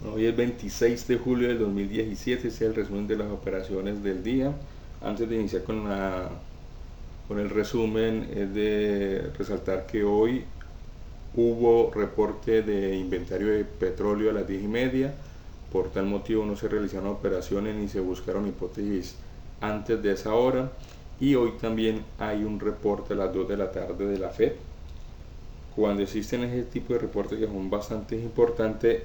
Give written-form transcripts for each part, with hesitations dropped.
Hoy es 26 de julio del 2017, este es el resumen de las operaciones del día. Antes de iniciar con el resumen, es de resaltar que hoy hubo reporte de inventario de petróleo a las 10:30. Por tal motivo no se realizaron operaciones ni se buscaron hipótesis antes de esa hora. Y hoy también hay un reporte a las 2 de la tarde de la FED. Cuando existen ese tipo de reportes que son bastante importantes,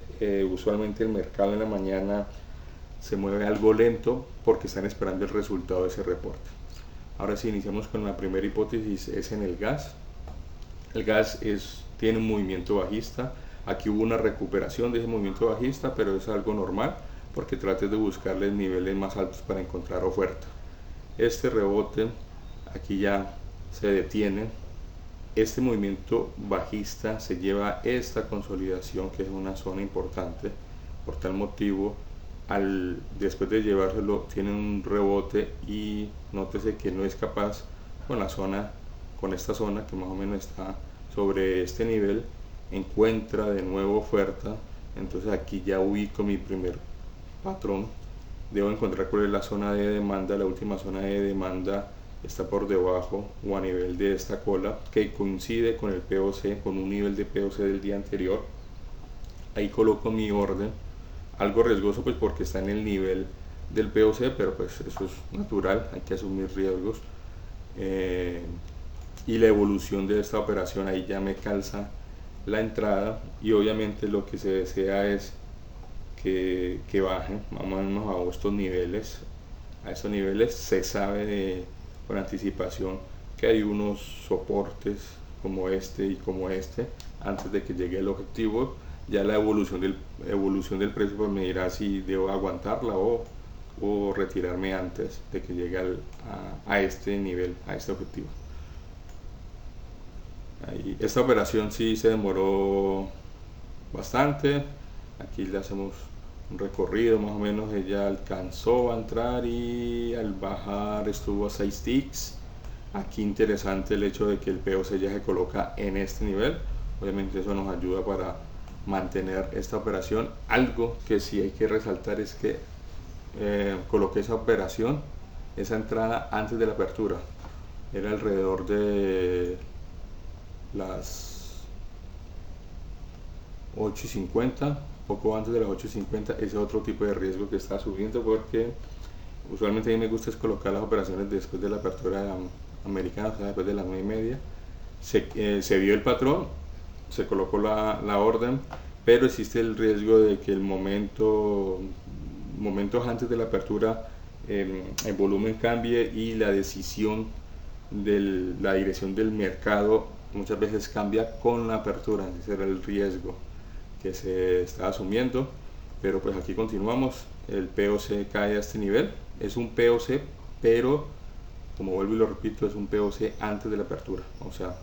usualmente el mercado en la mañana se mueve algo lento porque están esperando el resultado de ese reporte. Ahora sí, iniciamos con la primera hipótesis, es en el gas. El gas tiene un movimiento bajista. Aquí hubo una recuperación de ese movimiento bajista, pero es algo normal porque trates de buscarle niveles más altos para encontrar oferta. Este rebote aquí ya se detiene. Este movimiento bajista se lleva esta consolidación, que es una zona importante. Por tal motivo, después de llevárselo, tiene un rebote y nótese que no es capaz con esta zona que más o menos está sobre este nivel, encuentra de nuevo oferta. Entonces aquí ya ubico mi primer patrón. Debo encontrar cuál es la zona de demanda. La última zona de demanda está por debajo o a nivel de esta cola, que coincide con el POC, con un nivel de POC del día anterior. Ahí coloco mi orden, algo riesgoso pues porque está en el nivel del POC, pero pues eso es natural, hay que asumir riesgos. Y la evolución de esta operación ahí ya me calza la entrada, y obviamente lo que se desea es que baje más o menos a estos niveles. A estos niveles se sabe con anticipación que hay unos soportes como este y como este antes de que llegue el objetivo. Ya la evolución del precio pues me dirá si debo aguantarla o retirarme antes de que llegue a este nivel, a este objetivo. Esta operación sí se demoró bastante. Aquí le hacemos un recorrido más o menos. Ella alcanzó a entrar y al bajar estuvo a 6 ticks. Aquí interesante el hecho de que el POC ya se coloca en este nivel. Obviamente eso nos ayuda para mantener esta operación. Algo que sí hay que resaltar es que coloqué esa operación, esa entrada antes de la apertura. Era alrededor de las 8:50, poco antes de las 8:50. Ese otro tipo de riesgo que está subiendo, porque usualmente a mí me gusta es colocar las operaciones después de la apertura americana, o sea, después de las 9:30. Se vio el patrón, se colocó la orden, pero existe el riesgo de que momentos antes de la apertura el volumen cambie y la decisión de la dirección del mercado muchas veces cambia con la apertura. Ese era el riesgo que se está asumiendo, pero pues aquí continuamos. El POC cae a este nivel, es un POC, pero como vuelvo y lo repito, es un POC antes de la apertura, o sea,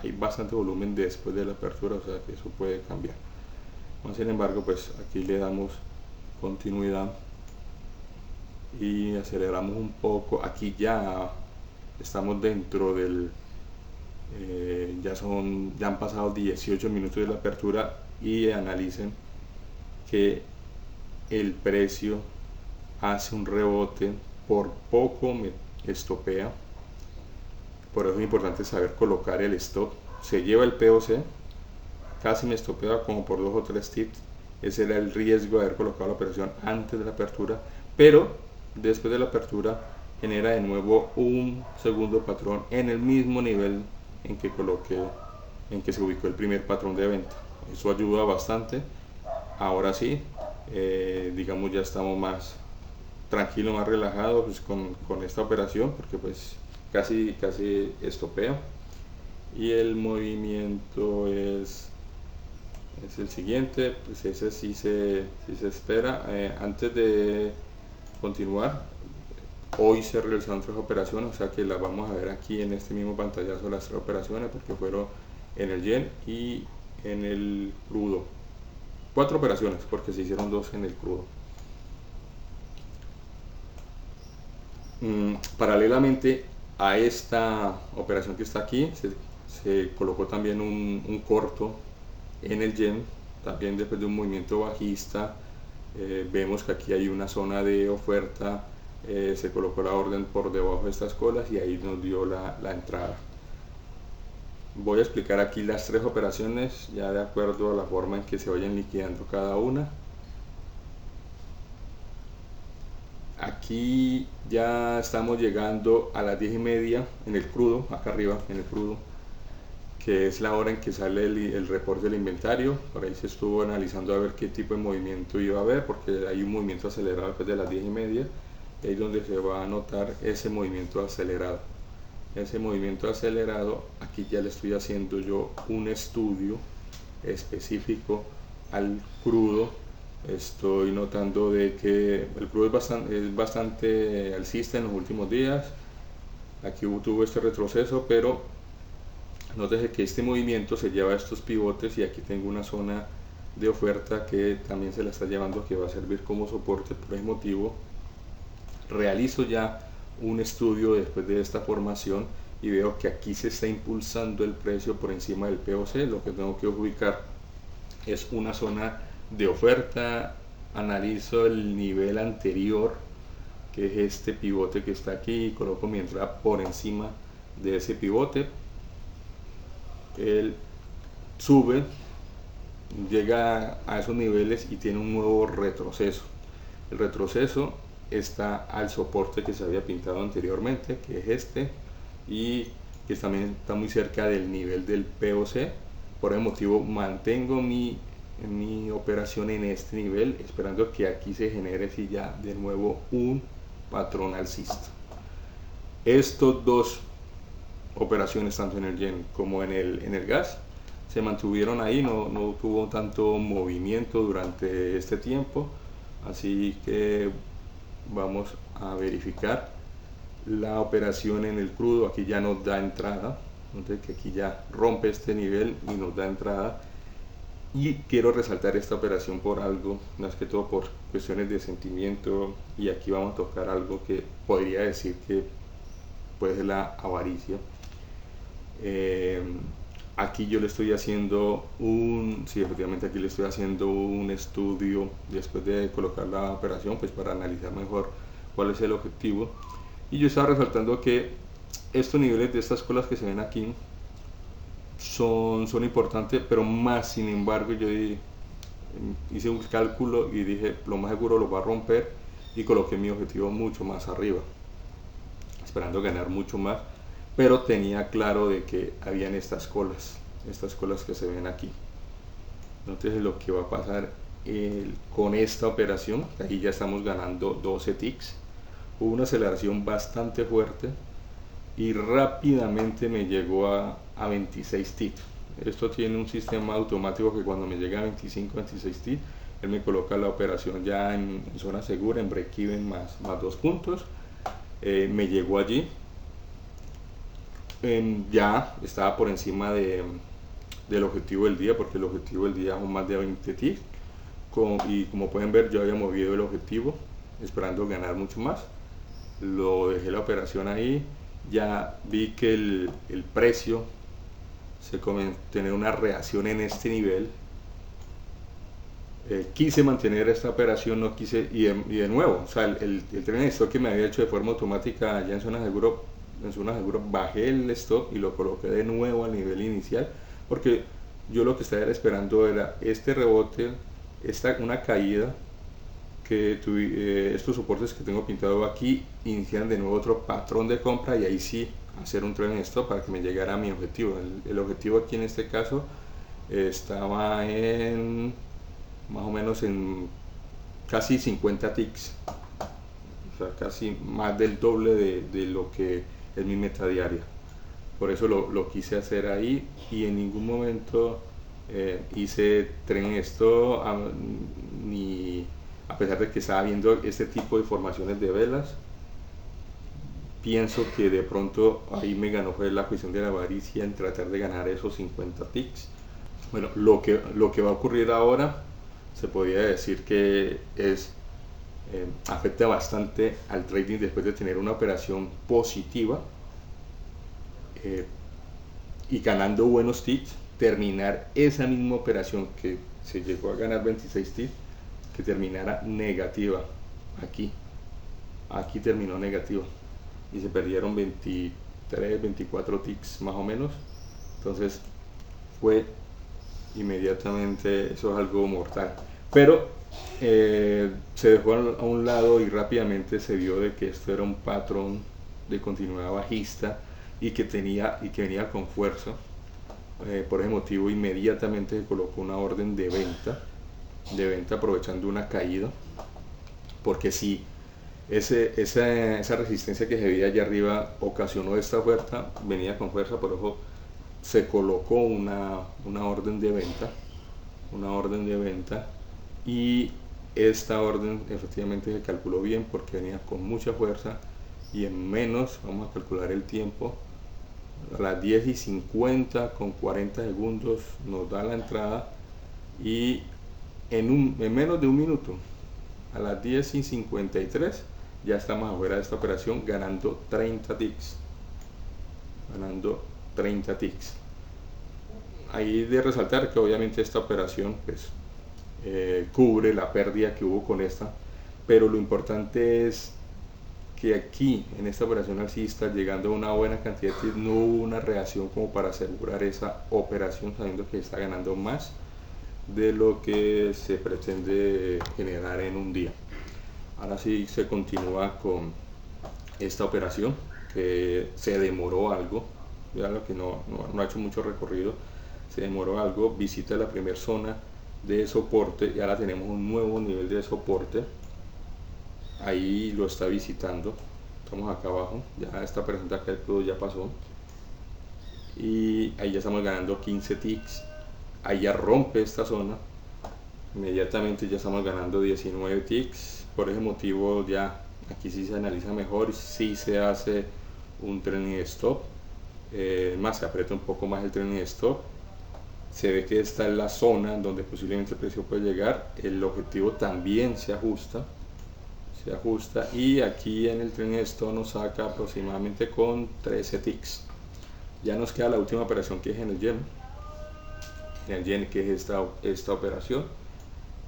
hay bastante volumen después de la apertura, o sea que eso puede cambiar. Sin embargo, pues aquí le damos continuidad y aceleramos un poco. Aquí ya estamos dentro del ya han pasado 18 minutos de la apertura, y analicen que el precio hace un rebote, por poco me estopea. Por eso es importante saber colocar el stop. Se lleva el POC, casi me estopea como por 2 o 3 tips. Ese era el riesgo de haber colocado la operación antes de la apertura, pero después de la apertura genera de nuevo un segundo patrón en el mismo nivel en que se ubicó el primer patrón de venta. Eso ayuda bastante. Ahora sí, digamos, ya estamos más tranquilos, más relajados pues, con esta operación, porque pues casi estopea, y el movimiento es el siguiente. Pues ese sí se espera. Antes de continuar, hoy se realizaron 3 operaciones, o sea que las vamos a ver aquí en este mismo pantallazo, las 3 operaciones, porque fueron en el yen y en el crudo. 4 operaciones, porque se hicieron 2 en el crudo. Paralelamente a esta operación que está aquí, se colocó también un corto en el yen, también después de un movimiento bajista, vemos que aquí hay una zona de oferta, se colocó la orden por debajo de estas colas y ahí nos dio la entrada. Voy a explicar aquí las tres operaciones ya de acuerdo a la forma en que se vayan liquidando cada una. Aquí ya estamos llegando a las 10:30 en el crudo, acá arriba en el crudo, que es la hora en que sale el reporte del inventario. Por ahí se estuvo analizando a ver qué tipo de movimiento iba a haber, porque hay un movimiento acelerado después de las 10:30, ahí es donde se va a notar ese movimiento acelerado. Ese movimiento acelerado, aquí ya le estoy haciendo yo un estudio específico al crudo. Estoy notando de que el crudo es bastante alcista en los últimos días. Aquí tuvo este retroceso, pero nótese que este movimiento se lleva a estos pivotes y aquí tengo una zona de oferta que también se la está llevando, que va a servir como soporte. Por ese motivo realizo ya un estudio después de esta formación y veo que aquí se está impulsando el precio por encima del POC. Lo que tengo que ubicar es una zona de oferta. Analizo el nivel anterior, que es este pivote que está aquí, y coloco mi entrada por encima de ese pivote. Él sube, llega a esos niveles y tiene un nuevo retroceso. El retroceso está al soporte que se había pintado anteriormente, que es este, y que también está muy cerca del nivel del POC. Por el motivo mantengo mi operación en este nivel, esperando que aquí se genere si ya de nuevo un patrón alcista. Estos dos operaciones, tanto en el yen como en el gas, se mantuvieron ahí, no tuvo tanto movimiento durante este tiempo, así que vamos a verificar la operación en el crudo. Aquí ya nos da entrada, entonces que aquí ya rompe este nivel y nos da entrada. Y quiero resaltar esta operación por algo, más que todo por cuestiones de sentimiento, y aquí vamos a tocar algo que podría decir que puede ser la avaricia. Aquí yo le estoy haciendo efectivamente aquí le estoy haciendo un estudio después de colocar la operación, pues para analizar mejor cuál es el objetivo. Y yo estaba resaltando que estos niveles de estas colas que se ven aquí son importantes, pero más sin embargo yo hice un cálculo y dije lo más seguro lo va a romper, y coloqué mi objetivo mucho más arriba, esperando ganar mucho más, pero tenía claro de que habían estas colas que se ven aquí. Entonces lo que va a pasar con esta operación, aquí ya estamos ganando 12 ticks, hubo una aceleración bastante fuerte y rápidamente me llegó a 26 ticks. Esto tiene un sistema automático que cuando me llega a 25-26 ticks, él me coloca la operación ya en zona segura, en break-even más 2 puntos. Me llegó allí, ya estaba por encima del objetivo del día, porque el objetivo del día son más de 20 ticks, y como pueden ver yo había movido el objetivo esperando ganar mucho más. Lo dejé la operación ahí, ya vi que el precio se comenzó a tener una reacción en este nivel. Quise mantener esta operación, no quise, y de nuevo, o sea, el trading stop que me había hecho de forma automática ya en zona seguro, bajé el stop y lo coloqué de nuevo al nivel inicial, porque yo lo que estaba esperando era este rebote, una caída, que estos soportes que tengo pintado aquí inician de nuevo otro patrón de compra, y ahí sí hacer un trading stop para que me llegara a mi objetivo. El objetivo aquí en este caso estaba en más o menos en casi 50 ticks, o sea, casi más del doble de lo que es mi meta diaria. Por eso lo quise hacer ahí, y en ningún momento hice trading stop, ni a pesar de que estaba viendo este tipo de formaciones de velas. Pienso que de pronto ahí me ganó fue la cuestión de la avaricia en tratar de ganar esos 50 ticks. Bueno, lo que va a ocurrir ahora se podría decir que afecta bastante al trading después de tener una operación positiva y ganando buenos ticks, terminar esa misma operación que se llegó a ganar 26 ticks, que terminara negativa. Aquí terminó negativa y se perdieron 23, 24 ticks más o menos. Entonces fue inmediatamente, eso es algo mortal. Pero se dejó a un lado y rápidamente se vio de que esto era un patrón de continuidad bajista y que venía con fuerza. Por ese motivo inmediatamente se colocó una orden de venta aprovechando una caída, porque si esa resistencia que se veía allá arriba ocasionó esta oferta, venía con fuerza, por eso se colocó una orden de venta, y esta orden efectivamente se calculó bien porque venía con mucha fuerza, y en menos, vamos a calcular el tiempo, a las 10:50 con 40 segundos nos da la entrada, y en menos de un minuto, a las 10:53 ya estamos afuera de esta operación ganando 30 ticks. Ahí de resaltar que obviamente esta operación pues cubre la pérdida que hubo con esta, pero lo importante es que aquí en esta operación alcista, llegando a una buena cantidad de ticks, no hubo una reacción como para asegurar esa operación, sabiendo que está ganando más de lo que se pretende generar en un día. Ahora sí se continúa con esta operación que se demoró algo, ya lo que no ha hecho mucho recorrido, se demoró algo. Visita la primera zona de soporte y ahora tenemos un nuevo nivel de soporte, ahí lo está visitando, estamos acá abajo, ya esta operación de acá ya pasó, y ahí ya estamos ganando 15 ticks. Ahí ya rompe esta zona, inmediatamente ya estamos ganando 19 ticks. Por ese motivo ya aquí sí se analiza mejor, sí se hace un trailing stop, más se aprieta un poco más el trailing stop, se ve que esta es la zona donde posiblemente el precio puede llegar, el objetivo también se ajusta, y aquí en el trailing stop nos saca aproximadamente con 13 ticks. Ya nos queda la última operación, que es en el yen, que es esta operación.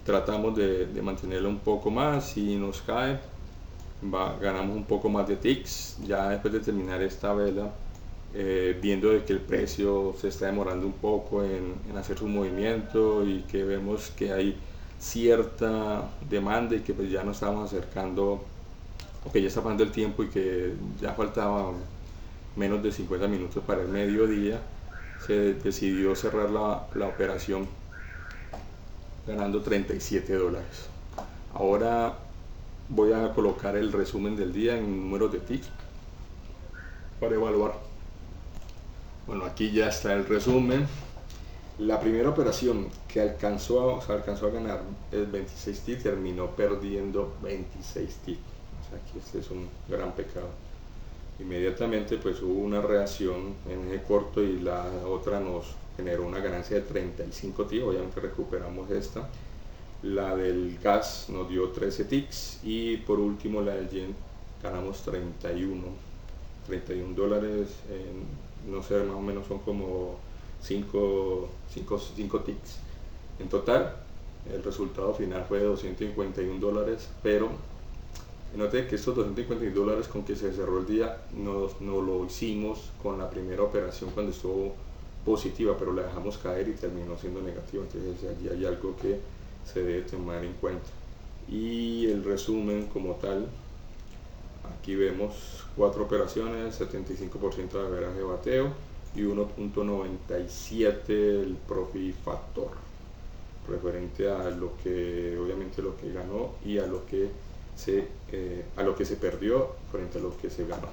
Tratamos de mantenerlo un poco más, si nos cae ganamos un poco más de ticks. Ya después de terminar esta vela, viendo de que el precio se está demorando un poco en hacer su movimiento, y que vemos que hay cierta demanda y que pues ya nos estamos acercando, o que ya está pasando el tiempo y que ya faltaba menos de 50 minutos para el mediodía, se decidió cerrar la operación ganando $37. Ahora voy a colocar el resumen del día en números de ticks para evaluar. Bueno, aquí ya está el resumen. La primera operación que alcanzó a ganar el 26 ticks, terminó perdiendo 26 ticks. O sea, aquí este es un gran pecado. Inmediatamente pues hubo una reacción en ese corto y la otra nos generó una ganancia de 35 ticks. Obviamente recuperamos esta. La del gas nos dio 13 ticks, y por último la del yen ganamos 31 dólares, no sé, más o menos son como 5 ticks en total. El resultado final fue de $251, pero note que estos $251 con que se cerró el día no lo hicimos con la primera operación cuando estuvo positiva, pero la dejamos caer y terminó siendo negativa. Entonces allí hay algo que se debe tomar en cuenta. Y el resumen como tal, aquí vemos 4 operaciones, 75% de averaje bateo y 1.97 el profit factor, referente a lo que obviamente lo que ganó y a lo que se perdió frente a lo que se ganó.